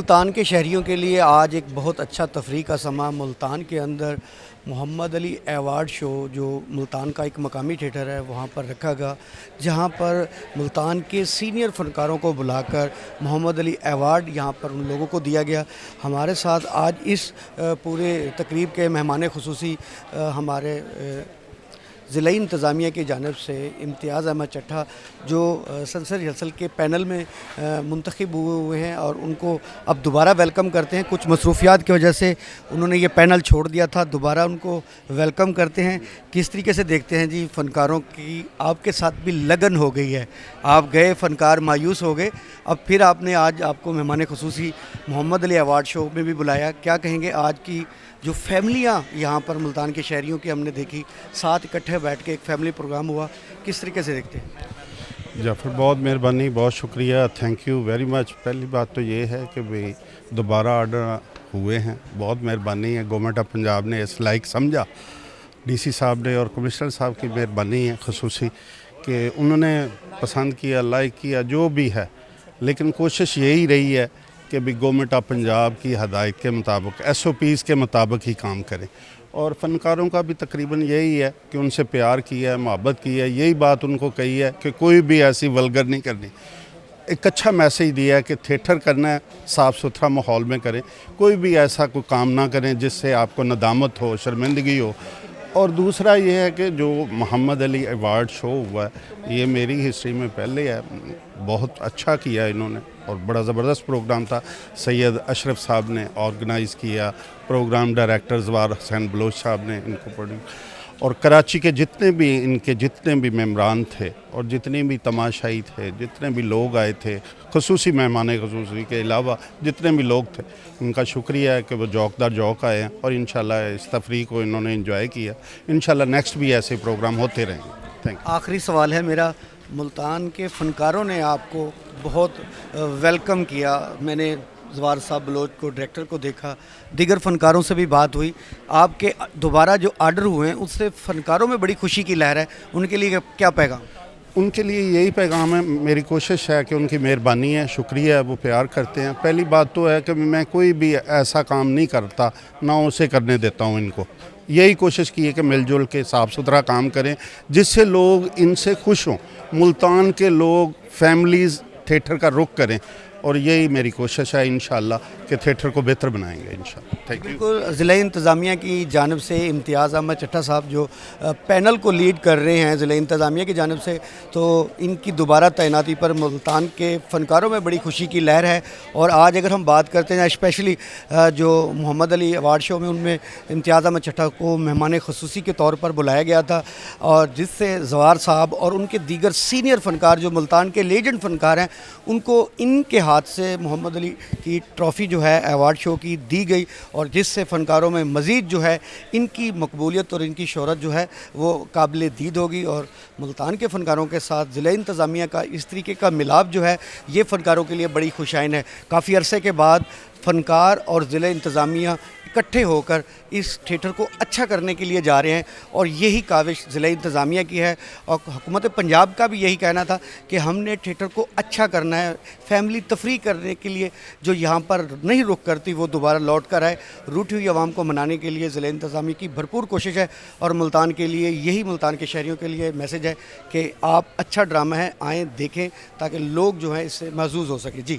मुल्तान के शहरियों के लिए आज एक बहुत अच्छा तफरीह का समा मुल्तान के अंदर मोहम्मद अली अवार्ड शो जो मुल्तान का एक मकामी थिएटर है वहाँ पर रखा गया, जहाँ पर मुल्तान के सीनियर फ़नकारों को बुलाकर मोहम्मद अली अवार्ड यहाँ पर उन लोगों को दिया गया। हमारे साथ आज इस पूरे तकरीब के मेहमान खुसूसी हमारे ज़िला इंतज़ामिया की जानिब से इम्तियाज़ अहमद चट्ठा जो संसद रिहर्सल के पैनल में मुंतखब हुए हैं और उनको अब दोबारा वेलकम करते हैं। कुछ मसरूफियात की वजह से उन्होंने ये पैनल छोड़ दिया था, दोबारा उनको वेलकम करते हैं। किस तरीके से देखते हैं जी फ़नकारों की आपके साथ भी लगन हो गई है, आप गए फ़नकार मायूस हो गए, अब फिर आपने आज आपको मेहमान खुसूसी मोहम्मद अली अवार्ड शो में भी बुलाया। क्या कहेंगे आज की जो फैमिलियाँ यहाँ पर मुल्तान के शहरियों की हमने देखी, साथ इकट्ठे बैठ के एक फैमिली प्रोग्राम हुआ, किस तरीके से देखते हैं? जाफ़र बहुत मेहरबानी, बहुत शुक्रिया, थैंक यू वेरी मच। पहली बात तो ये है कि भाई दोबारा ऑर्डर हुए हैं, बहुत मेहरबानी है। गवर्नमेंट ऑफ पंजाब ने इस लाइक समझा, डीसी साहब ने और कमिश्नर साहब की मेहरबानी है खसूसी कि उन्होंने पसंद किया, लाइक किया, जो भी है। लेकिन कोशिश यही रही है कि भी गवर्नमेंट ऑफ पंजाब की हदायत के मुताबिक SOPs के मुताबिक ही काम करें। और फ़नकारों का भी तकरीबन यही है कि उनसे प्यार किया है, मोहब्बत की है, यही बात उनको कही है कि कोई भी ऐसी वल्गर नहीं करनी। एक अच्छा मैसेज दिया है कि थिएटर करना है, साफ़ सुथरा माहौल में करें, कोई भी ऐसा कोई काम ना करें जिससे आपको नदामत हो, शर्मिंदगी हो। और दूसरा ये है कि जो मोहम्मद अली अवार्ड शो हुआ है, ये मेरी हिस्ट्री में पहले है, बहुत अच्छा किया इन्होंने और बड़ा ज़बरदस्त प्रोग्राम था। सैयद अशरफ साहब ने ऑर्गेनाइज़ किया, प्रोग्राम डायरेक्टर जवार हुसैन बलोच साहब ने इनको प्रोड्यूस, और कराची के जितने भी मेम्बरान थे और जितने भी तमाशाई थे, जितने भी लोग आए थे, खसूसी मेहमान खसूसी के अलावा जितने भी लोग थे, उनका शुक्रिया है कि वो जौकदार जौक आए हैं और इंशाल्लाह इस तफरीह को इन्होंने एंजॉय किया। इंशाल्लाह नेक्स्ट भी ऐसे प्रोग्राम होते रहेंगे। Thank you. आखिरी सवाल है मेरा, मुल्तान के फ़नकारों ने आपको बहुत वेलकम किया। मैंने जवार साहब बलोच को, डायरेक्टर को देखा, दीगर फ़नकारों से भी बात हुई, आपके दोबारा जो आर्डर हुए हैं उससे फ़नकारों में बड़ी खुशी की लहर है, उनके लिए क्या पैगाम? उनके लिए यही पैगाम है, मेरी कोशिश है कि उनकी मेहरबानी है, शुक्रिया है, वो प्यार करते हैं। पहली बात तो है कि मैं कोई भी ऐसा काम नहीं करता, ना उसे करने देता हूँ इनको। यही कोशिश की है कि मिलजुल के साफ़ सुथरा काम करें जिससे लोग इनसे खुश हों, मुल्तान के लोग फैमिलीज़ थिएटर का रुख करें, और यही मेरी कोशिश है इंशाल्लाह कि थिएटर को बेहतर बनाएंगे इंशाल्लाह। Thank you. बिल्कुल, ज़िला इंतज़ामिया की जानिब से इम्तियाज़ अहमद चट्ठा साहब जो पैनल को लीड कर रहे हैं ज़िला इंतज़ामिया की जानिब से, तो इनकी दोबारा तैनाती पर मुल्तान के फ़नकारों में बड़ी खुशी की लहर है। और आज अगर हम बात करते हैं स्पेशली जो मोहम्मद अली अवार्ड शो में, उनमें इम्तियाज़ अहमद चट्ठा को मेहमान खुसूसी के तौर पर बुलाया गया था, और जिससे जवार साहब और उनके दीगर सीनियर फ़नकार जो मुल्तान के लेजेंड फ़नकार हैं, उनको इनके हाथ से मोहम्मद अली की ट्रॉफ़ी जो है अवार्ड शो की दी गई, और जिससे फ़नकारों में मज़ीद जो है इनकी मकबूलियत और इनकी शोहरत जो है वो काबिल दीद होगी। और मुल्तान के फ़नकारों के साथ ज़िला इंतज़ामिया का इस तरीके का मिलाप जो है, ये फ़नकारों के लिए बड़ी खुशाइन है। काफ़ी अरसे के बाद फ़नकार और ज़िला इंतज़ामिया इकट्ठे होकर इस थिएटर को अच्छा करने के लिए जा रहे हैं, और यही काविश ज़िला इंतज़ामिया की है और हुकूमत पंजाब का भी यही कहना था कि हमने थिएटर को अच्छा करना है। फैमिली तफरीह करने के लिए जो यहाँ पर नहीं रुक करती वो दोबारा लौट कर आए। रूठी हुई आवाम को मनाने के लिए ज़िला इंतज़ामिया की भरपूर कोशिश है, और मुल्तान के लिए यही, मुल्तान के शहरियों के लिए मैसेज है कि आप अच्छा ड्रामा है, आएँ देखें ताकि लोग जो हैं इससे महजूज़ हो सके। जी।